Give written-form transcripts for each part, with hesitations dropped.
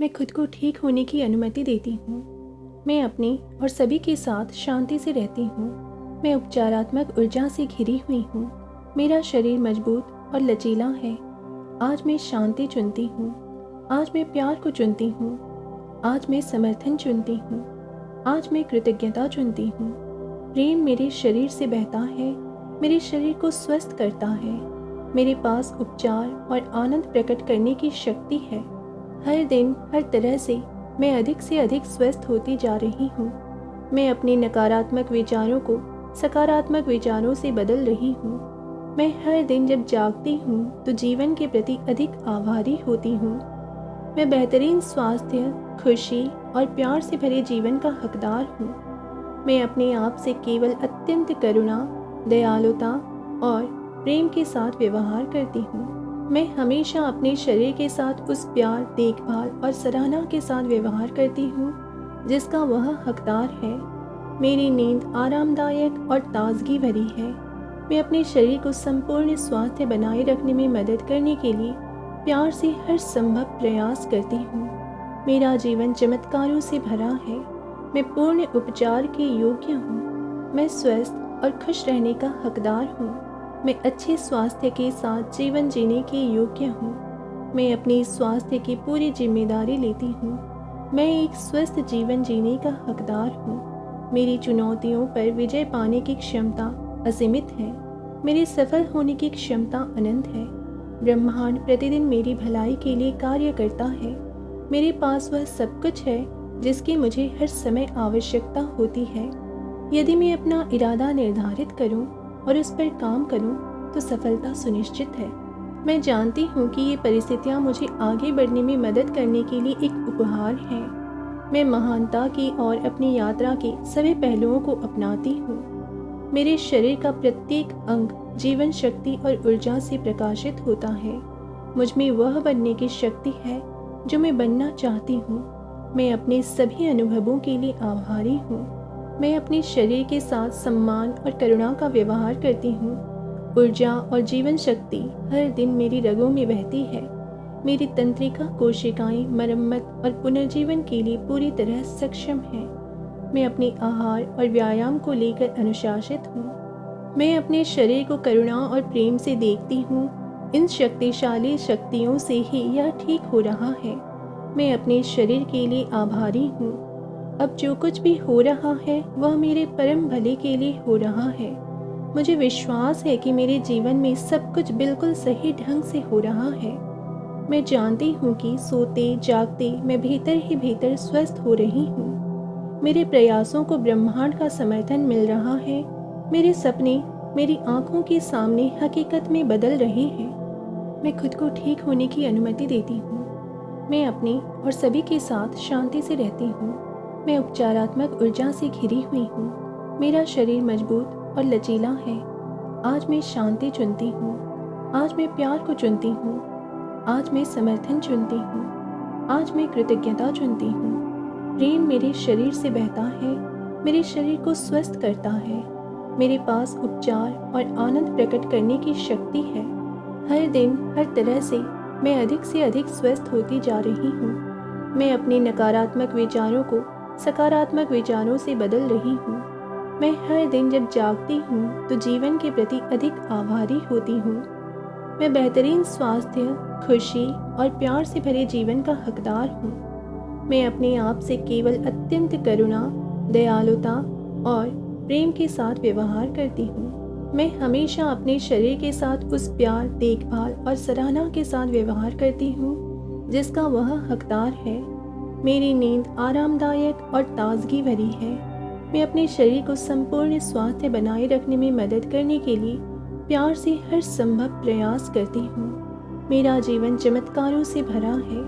मैं खुद को ठीक होने की अनुमति देती हूँ। मैं अपने और सभी के साथ शांति से रहती हूँ। मैं उपचारात्मक ऊर्जा से घिरी हुई हूँ। मेरा शरीर मजबूत और लचीला है। आज मैं शांति चुनती हूँ। आज मैं प्यार को चुनती हूँ। आज मैं समर्थन चुनती हूँ। आज मैं कृतज्ञता चुनती हूँ। प्रेम मेरे शरीर से बहता है, मेरे शरीर को स्वस्थ करता है। मेरे पास उपचार और आनंद प्रकट करने की शक्ति है। हर दिन हर तरह से मैं अधिक से अधिक स्वस्थ होती जा रही हूँ। मैं अपने नकारात्मक विचारों को सकारात्मक विचारों से बदल रही हूँ। मैं हर दिन जब जागती हूँ तो जीवन के प्रति अधिक आभारी होती हूँ। मैं बेहतरीन स्वास्थ्य, खुशी और प्यार से भरे जीवन का हकदार हूँ। मैं अपने आप से केवल अत्यंत करुणा, दयालुता और प्रेम के साथ व्यवहार करती हूँ। मैं हमेशा अपने शरीर के साथ उस प्यार, देखभाल और सराहना के साथ व्यवहार करती हूँ जिसका वह हकदार है। मेरी नींद आरामदायक और ताजगी भरी है। मैं अपने शरीर को संपूर्ण स्वास्थ्य बनाए रखने में मदद करने के लिए प्यार से हर संभव प्रयास करती हूँ। मेरा जीवन चमत्कारों से भरा है। मैं पूर्ण उपचार के योग्य हूँ। मैं स्वस्थ और खुश रहने का हकदार हूँ। मैं अच्छे स्वास्थ्य के साथ जीवन जीने के योग्य हूँ। मैं अपनी स्वास्थ्य की पूरी जिम्मेदारी लेती हूँ। मैं एक स्वस्थ जीवन जीने का हकदार हूँ। मेरी चुनौतियों पर विजय पाने की क्षमता असीमित है। मेरी सफल होने की क्षमता अनंत है। ब्रह्मांड प्रतिदिन मेरी भलाई के लिए कार्य करता है। मेरे पास वह सब कुछ है जिसकी मुझे हर समय आवश्यकता होती है। यदि मैं अपना इरादा निर्धारित करूं और उस पर काम करूं तो सफलता सुनिश्चित है। मैं जानती हूं कि ये परिस्थितियां मुझे आगे बढ़ने में मदद करने के लिए एक उपहार है। मैं महानता की और अपनी यात्रा के सभी पहलुओं को अपनाती हूँ। मेरे शरीर का प्रत्येक अंग जीवन शक्ति और ऊर्जा से प्रकाशित होता है। मुझ में वह बनने की शक्ति है जो मैं बनना चाहती हूँ। मैं अपने सभी अनुभवों के लिए आभारी हूँ। मैं अपने शरीर के साथ सम्मान और करुणा का व्यवहार करती हूँ। ऊर्जा और जीवन शक्ति हर दिन मेरी रगों में बहती है। मेरी तंत्रिका कोशिकाएं मरम्मत और पुनर्जीवन के लिए पूरी तरह सक्षम हैं। मैं अपने आहार और व्यायाम को लेकर अनुशासित हूँ। मैं अपने शरीर को करुणा और प्रेम से देखती हूँ। इन शक्तिशाली शक्तियों से ही यह ठीक हो रहा है। मैं अपने शरीर के लिए आभारी हूँ। अब जो कुछ भी हो रहा है वह मेरे परम भले के लिए हो रहा है। मुझे विश्वास है कि मेरे जीवन में सब कुछ बिल्कुल सही ढंग से हो रहा है। मैं जानती हूँ कि सोते जागते मैं भीतर ही भीतर स्वस्थ हो रही हूँ। मेरे प्रयासों को ब्रह्मांड का समर्थन मिल रहा है। मेरे सपने मेरी आंखों के सामने हकीकत में बदल रहे हैं। मैं खुद को ठीक होने की अनुमति देती हूँ। मैं अपने और सभी के साथ शांति से रहती हूँ। मैं उपचारात्मक ऊर्जा से घिरी हुई हूँ। मेरा शरीर मजबूत और लचीला है। आज मैं शांति चुनती हूँ। आज मैं प्यार को चुनती हूँ। आज मैं समर्थन चुनती हूँ। आज मैं कृतज्ञता चुनती हूँ। प्रेम मेरे शरीर से बहता है, मेरे शरीर को स्वस्थ करता है। मेरे पास उपचार और आनंद प्रकट करने की शक्ति है। हर दिन हर तरह से मैं अधिक स्वस्थ होती जा रही हूँ। मैं अपने नकारात्मक विचारों को सकारात्मक विचारों से बदल रही हूँ। मैं हर दिन जब जागती हूँ तो जीवन के प्रति अधिक आभारी होती हूँ। मैं बेहतरीन स्वास्थ्य, खुशी और प्यार से भरे जीवन का हकदार हूँ। मैं अपने आप से केवल अत्यंत करुणा, दयालुता और प्रेम के साथ व्यवहार करती हूँ। मैं हमेशा अपने शरीर के साथ उस प्यार, देखभाल और सराहना के साथ व्यवहार करती हूँ जिसका वह हकदार है। मेरी नींद आरामदायक और ताजगी भरी है। मैं अपने शरीर को संपूर्ण स्वास्थ्य बनाए रखने में मदद करने के लिए प्यार से हर संभव प्रयास करती हूँ। मेरा जीवन चमत्कारों से भरा है।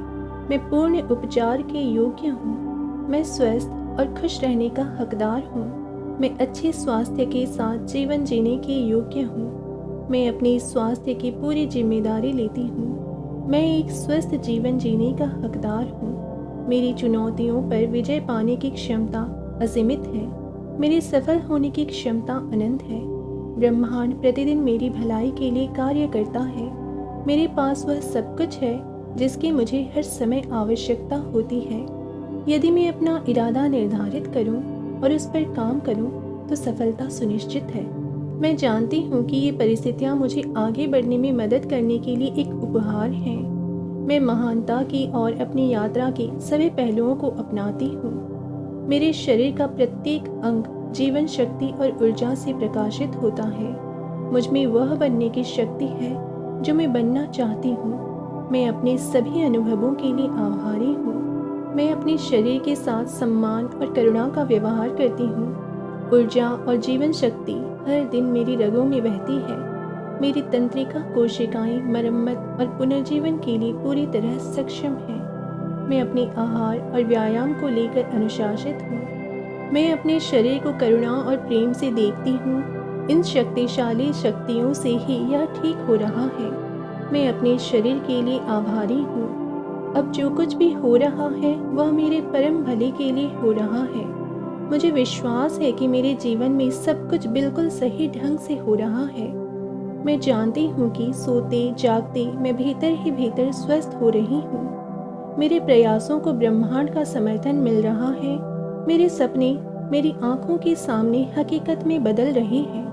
मैं पूर्ण उपचार के योग्य हूँ। मैं स्वस्थ और खुश रहने का हकदार हूँ। मैं अच्छे स्वास्थ्य के साथ जीवन जीने के योग्य हूँ। मैं अपने स्वास्थ्य की पूरी जिम्मेदारी लेती हूँ। मैं एक स्वस्थ जीवन जीने का हकदार हूँ। मेरी चुनौतियों पर विजय पाने की क्षमता असीमित है। मेरी सफल होने की क्षमता अनंत है। ब्रह्मांड प्रतिदिन मेरी भलाई के लिए कार्य करता है। मेरे पास वह सब कुछ है जिसकी मुझे हर समय आवश्यकता होती है। यदि मैं अपना इरादा निर्धारित करूं और उस पर काम करूं, तो सफलता सुनिश्चित है। मैं जानती हूं कि ये परिस्थितियां मुझे आगे बढ़ने में मदद करने के लिए एक उपहार हैं। मैं महानता की और अपनी यात्रा के सभी पहलुओं को अपनाती हूँ। मेरे शरीर का प्रत्येक अंग जीवन शक्ति और ऊर्जा से प्रकाशित होता है। मुझ में वह बनने की शक्ति है जो मैं बनना चाहती हूँ। मैं अपने सभी अनुभवों के लिए आभारी हूँ। मैं अपने शरीर के साथ सम्मान और करुणा का व्यवहार करती हूँ। ऊर्जा और जीवन शक्ति हर दिन मेरी रगों में बहती है। मेरी तंत्रिका कोशिकाएं मरम्मत और पुनर्जीवन के लिए पूरी तरह सक्षम हैं। मैं अपने आहार और व्यायाम को लेकर अनुशासित हूँ। मैं अपने शरीर को करुणा और प्रेम से देखती हूँ। इन शक्तिशाली शक्तियों से ही यह ठीक हो रहा है। मैं अपने शरीर के लिए आभारी हूँ। अब जो कुछ भी हो रहा है वह मेरे परम भले के लिए हो रहा है। मुझे विश्वास है कि मेरे जीवन में सब कुछ बिल्कुल सही ढंग से हो रहा है। मैं जानती हूँ कि सोते जागते मैं भीतर ही भीतर स्वस्थ हो रही हूँ। मेरे प्रयासों को ब्रह्मांड का समर्थन मिल रहा है। मेरे सपने मेरी आंखों के सामने हकीकत में बदल रहे हैं।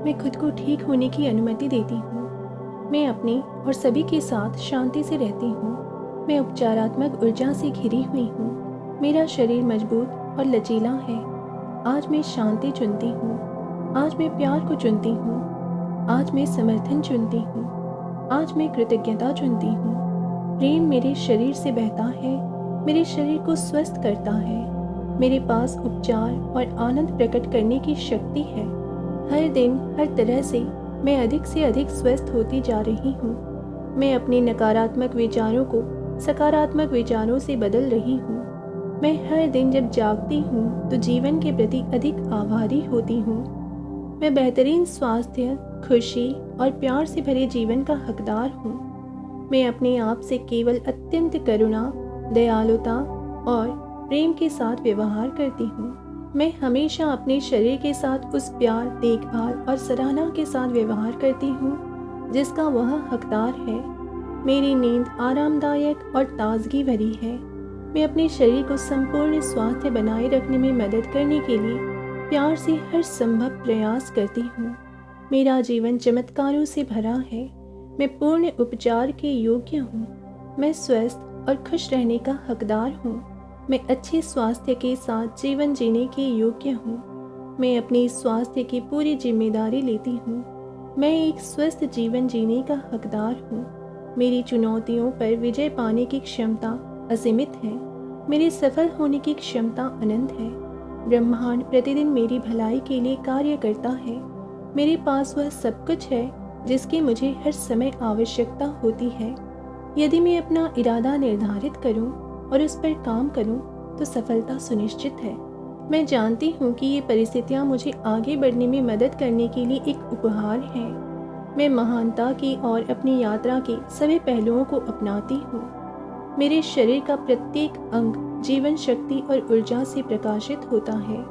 मैं खुद को ठीक होने की अनुमति देती हूँ। मैं अपने और सभी के साथ शांति से रहती हूँ। मैं उपचारात्मक ऊर्जा से घिरी हुई हूँ। मेरा शरीर मजबूत और लचीला है। आज मैं शांति चुनती हूँ। आज मैं प्यार को चुनती हूँ। आज मैं समर्थन चुनती हूँ। आज मैं कृतज्ञता चुनती हूँ। प्रेम मेरे शरीर से बहता है। मेरे शरीर को स्वस्थ करता है। मेरे पास उपचार और आनंद प्रकट करने की शक्ति है। हर दिन हर तरह से मैं अधिक से अधिक स्वस्थ होती जा रही हूँ। मैं अपने नकारात्मक विचारों को सकारात्मक विचारों से बदल रही हूँ। मैं हर दिन जब जागती हूँ तो जीवन के प्रति अधिक आभारी होती हूँ। मैं बेहतरीन स्वास्थ्य, खुशी और प्यार से भरे जीवन का हकदार हूँ। मैं अपने आप से केवल अत्यंत करुणा, दयालुता और प्रेम के साथ व्यवहार करती हूँ। मैं हमेशा अपने शरीर के साथ उस प्यार, देखभाल और सराहना के साथ व्यवहार करती हूँ जिसका वह हकदार है। मेरी नींद आरामदायक और ताजगी भरी है। मैं अपने शरीर को संपूर्ण स्वास्थ्य बनाए रखने में मदद करने के लिए प्यार से हर संभव प्रयास करती हूँ। मेरा जीवन चमत्कारों से भरा है। मैं पूर्ण उपचार के योग्य हूँ। मैं स्वस्थ और खुश रहने का हकदार हूँ। मैं अच्छे स्वास्थ्य के साथ जीवन जीने के योग्य हूँ। मैं अपने स्वास्थ्य की पूरी जिम्मेदारी लेती हूँ। मैं एक स्वस्थ जीवन जीने का हकदार हूँ। मेरी चुनौतियों पर विजय पाने की क्षमता असीमित है। मेरे सफल होने की क्षमता अनंत है। ब्रह्मांड प्रतिदिन मेरी भलाई के लिए कार्य करता है। मेरे पास वह सब कुछ है जिसकी मुझे हर समय आवश्यकता होती है। यदि मैं अपना इरादा निर्धारित करूं और उस पर काम करूं, तो सफलता सुनिश्चित है। मैं जानती हूं कि ये परिस्थितियां मुझे आगे बढ़ने में मदद करने के लिए एक उपहार हैं। मैं महानता की और अपनी यात्रा के सभी पहलुओं को अपनाती हूँ। मेरे शरीर का प्रत्येक अंग जीवन शक्ति और ऊर्जा से प्रकाशित होता है।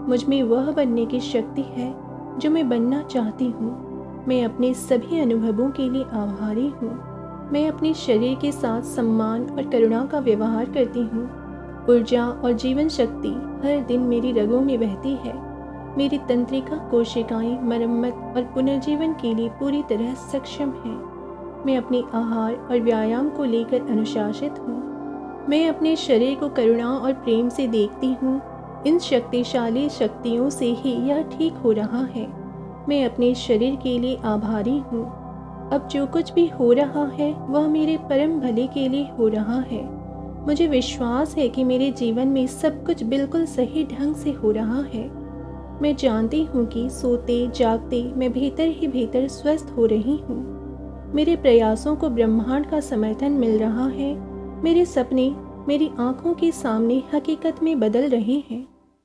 मुझ में वह बनने की शक्ति है जो मैं बनना चाहती हूँ। मैं अपने सभी अनुभवों के लिए आभारी हूँ। मैं अपने शरीर के साथ सम्मान और करुणा का व्यवहार करती हूँ। ऊर्जा और जीवन शक्ति हर दिन मेरी रगों में बहती है। मेरी तंत्रिका कोशिकाएं मरम्मत और पुनर्जीवन के लिए पूरी तरह सक्षम हैं। मैं अपने आहार और व्यायाम को लेकर अनुशासित हूँ। मैं अपने शरीर को करुणा और प्रेम से देखती हूँ। इन शक्तिशाली शक्तियों से ही यह ठीक हो रहा है। मैं अपने शरीर के लिए आभारी हूँ। अब जो कुछ भी हो रहा है वह मेरे परम भले के लिए हो रहा है। मुझे विश्वास है कि मेरे जीवन में सब कुछ बिल्कुल सही ढंग से हो रहा है। मैं जानती हूँ कि सोते जागते मैं भीतर ही भीतर स्वस्थ हो रही हूँ। मेरे प्रयासों को ब्रह्मांड का समर्थन मिल रहा है। मेरे सपने मेरी आंखों के सामने हकीकत में बदल रहे हैं।